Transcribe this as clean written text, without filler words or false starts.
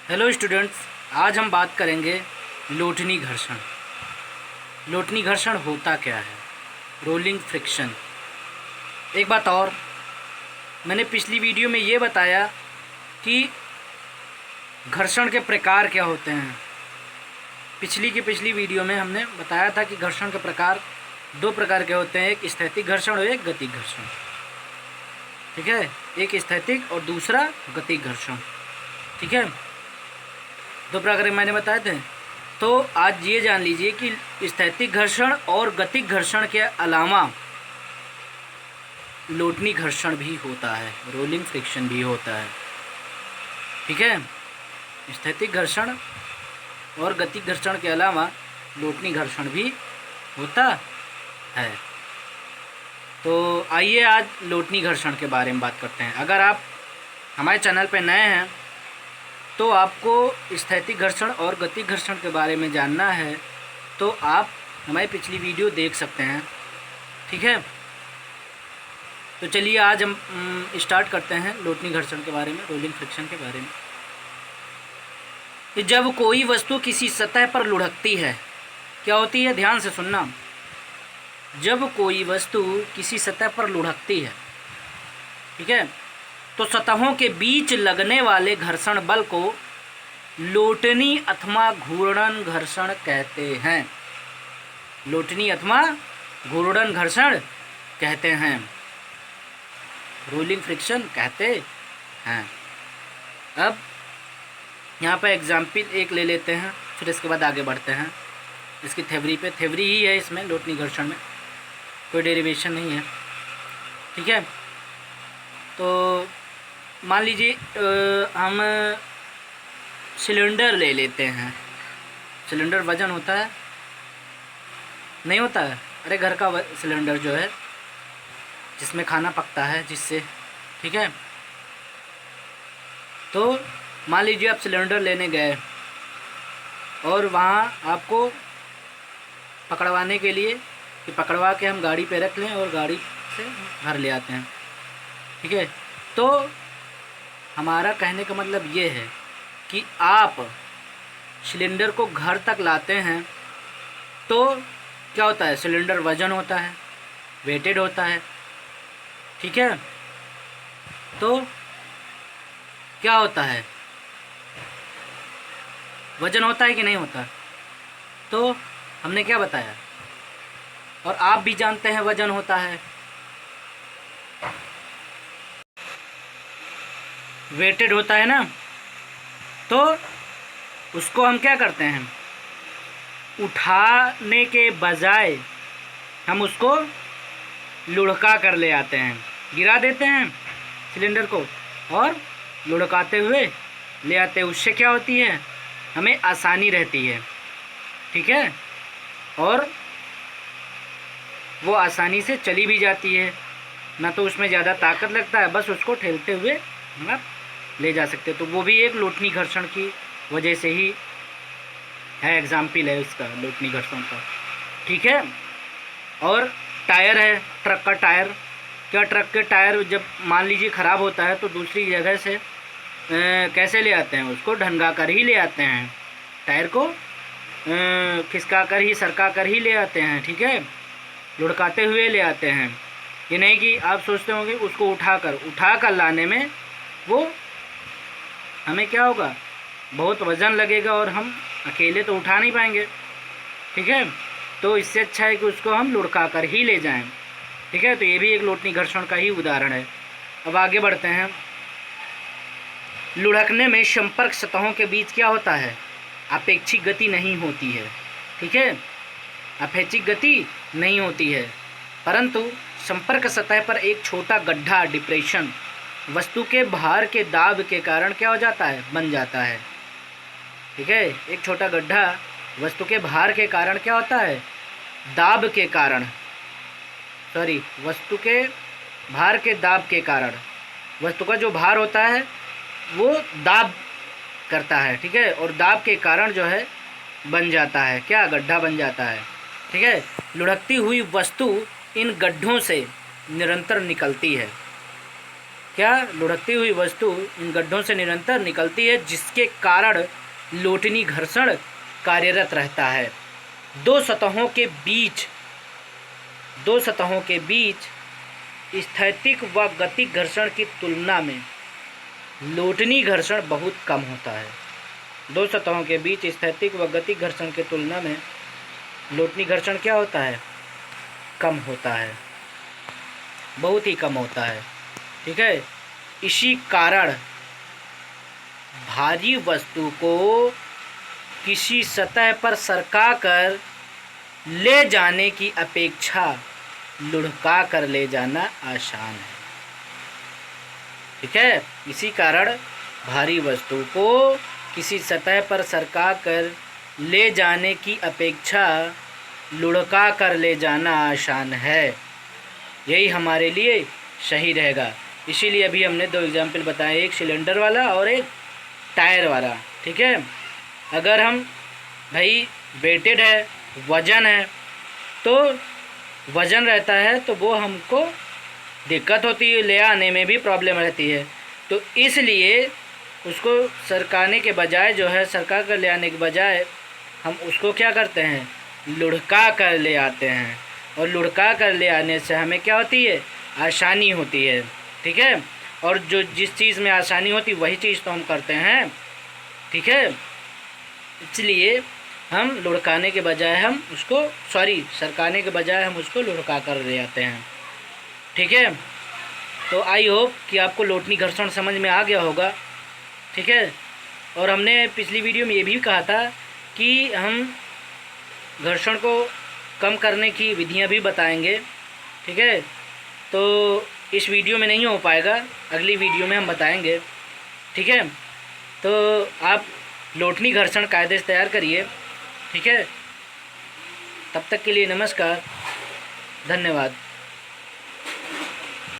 Hello students, आज हम बात करेंगे लोटनी घर्षण। लोटनी घर्षण होता क्या है? Rolling friction. एक बात और, मैंने पिछली वीडियो में ये बताया कि घर्षण के प्रकार क्या होते हैं। पिछली वीडियो में हमने बताया था कि घर्षण के प्रकार दो प्रकार के होते हैं, एक स्थैतिक घर्षण और एक गतिक घर्षण। ठीक है, एक स्थैतिक और दूसरा गतिक घर्षण। ठीक है, दो प्रकार मैंने बताए थे। तो आज ये जान लीजिए कि स्थैतिक घर्षण और गतिक घर्षण के अलावा लोटनी घर्षण भी होता है, रोलिंग फ्रिक्शन भी होता है। ठीक है, स्थैतिक घर्षण और गतिक घर्षण के अलावा लोटनी घर्षण भी होता है। तो आइए आज लोटनी घर्षण के बारे में बात करते हैं। अगर आप हमारे चैनल पर नए हैं तो आपको स्थैतिक घर्षण और गतिक घर्षण के बारे में जानना है तो आप हमारी पिछली वीडियो देख सकते हैं। ठीक है, तो चलिए आज हम स्टार्ट करते हैं लोटनी घर्षण के बारे में, रोलिंग फ्रिक्शन के बारे में। कि जब कोई वस्तु किसी सतह पर लुढ़कती है, क्या होती है? ध्यान से सुनना। जब कोई वस्तु किसी सतह पर लुढ़कती है, ठीक है, तो सतहों के बीच लगने वाले घर्षण बल को लोटनी अथवा घूर्णन घर्षण कहते हैं। लोटनी अथवा घूर्णन घर्षण कहते हैं, रोलिंग फ्रिक्शन कहते हैं। अब यहाँ पर एग्जाम्पल एक ले लेते हैं, फिर इसके बाद आगे बढ़ते हैं इसकी थ्योरी पे। थ्योरी ही है इसमें, लोटनी घर्षण में कोई डेरिवेशन नहीं है। ठीक है, तो मान लीजिए हम सिलेंडर ले लेते हैं। सिलेंडर वजन होता है? नहीं होता है। अरे घर का सिलेंडर जो है जिसमें खाना पकता है, जिससे, ठीक है। तो मान लीजिए आप सिलेंडर लेने गए और वहाँ आपको पकड़वाने के लिए कि पकड़वा के हम गाड़ी पे रख लें और गाड़ी से घर ले आते हैं। ठीक है, तो हमारा कहने का मतलब ये है कि आप सिलेंडर को घर तक लाते हैं तो क्या होता है? सिलेंडर वजन होता है, वेटेड होता है। ठीक है, तो क्या होता है? वजन होता है कि नहीं होता? तो हमने क्या बताया, और आप भी जानते हैं वजन होता है, वेटेड होता है ना। तो उसको हम क्या करते हैं? उठाने के बजाय हम उसको लुढ़का कर ले आते हैं, गिरा देते हैं सिलेंडर को और लुढ़काते हुए ले आते हैं। उससे क्या होती है? हमें आसानी रहती है। ठीक है, और वो आसानी से चली भी जाती है, ना तो उसमें ज़्यादा ताकत लगता है, बस उसको ठेलते हुए हम ले जा सकते हैं। तो वो भी एक लोटनी घर्षण की वजह से ही है, एग्जाम्पल है इसका, लोटनी घर्षण का। ठीक है, और टायर है, ट्रक का टायर। क्या ट्रक के टायर जब मान लीजिए ख़राब होता है तो दूसरी जगह से कैसे ले आते हैं? उसको ढंगा कर ही ले आते हैं, टायर को खिसका कर ही, सरका कर ही ले आते हैं। ठीक है, लुढ़काते हुए ले आते हैं। ये नहीं कि आप सोचते होंगे उसको उठा कर लाने में वो हमें क्या होगा? बहुत वज़न लगेगा और हम अकेले तो उठा नहीं पाएंगे। ठीक है, तो इससे अच्छा है कि उसको हम लुढ़का कर ही ले जाएं। ठीक है, तो ये भी एक लोटनी घर्षण का ही उदाहरण है। अब आगे बढ़ते हैं। लुढ़कने में संपर्क सतहों के बीच क्या होता है? अपेक्षिक गति नहीं होती है। ठीक है, अपेक्षिक गति नहीं होती है, परंतु संपर्क सतह पर एक छोटा गड्ढा, डिप्रेशन, वस्तु के भार के दाब के कारण क्या हो जाता है? बन जाता है। ठीक है, एक छोटा गड्ढा वस्तु के भार के कारण क्या होता है? दाब के कारण, वस्तु के भार के दाब के कारण, वस्तु का जो भार होता है वो दाब करता है। ठीक है, और दाब के कारण जो है बन जाता है क्या? गड्ढा बन जाता है। ठीक है, लुढ़कती हुई वस्तु इन गड्ढों से निरंतर निकलती है। क्या लुढ़कती हुई वस्तु इन गड्ढों से निरंतर निकलती है, जिसके कारण लोटनी घर्षण कार्यरत रहता है। दो सतहों के बीच स्थैतिक व गतिक घर्षण की तुलना में लोटनी घर्षण बहुत कम होता है। दो सतहों के बीच स्थैतिक व गतिक घर्षण की तुलना में लोटनी घर्षण क्या होता है? कम होता है, बहुत ही कम होता है। ठीक है, इसी कारण भारी वस्तु को किसी सतह पर सरकाकर ले जाने की अपेक्षा लुढ़का कर ले जाना आसान है। ठीक है, इसी कारण भारी वस्तु को किसी सतह पर सरकाकर ले जाने की अपेक्षा लुढ़का कर ले जाना आसान है। यही हमारे लिए सही रहेगा। इसीलिए अभी हमने दो एग्जाम्पल बताए, एक सिलेंडर वाला और एक टायर वाला। ठीक है, अगर हम भाई वेटेड है, वज़न है, तो वज़न रहता है तो वो हमको दिक्कत होती है, ले आने में भी प्रॉब्लम रहती है। तो इसलिए उसको सरकाने के बजाय जो है, सरका कर ले आने के बजाय हम उसको क्या करते हैं? लुढ़का कर ले आते हैं। और लुढ़का कर ले आने से हमें क्या होती है? आसानी होती है। ठीक है, और जो जिस चीज़ में आसानी होती वही चीज़ तो हम करते हैं। ठीक है, इसलिए हम लुढ़काने के बजाय हम उसको सरकाने के बजाय हम उसको लुढ़का कर ले आते हैं। ठीक है, तो आई होप कि आपको लोटनी घर्षण समझ में आ गया होगा। ठीक है, और हमने पिछली वीडियो में ये भी कहा था कि हम घर्षण को कम करने की विधियां भी बताएंगे। ठीक है, तो इस वीडियो में नहीं हो पाएगा, अगली वीडियो में हम बताएंगे। ठीक है, तो आप लोटनी घर्षण कायदे से तैयार करिए। ठीक है, तब तक के लिए नमस्कार, धन्यवाद।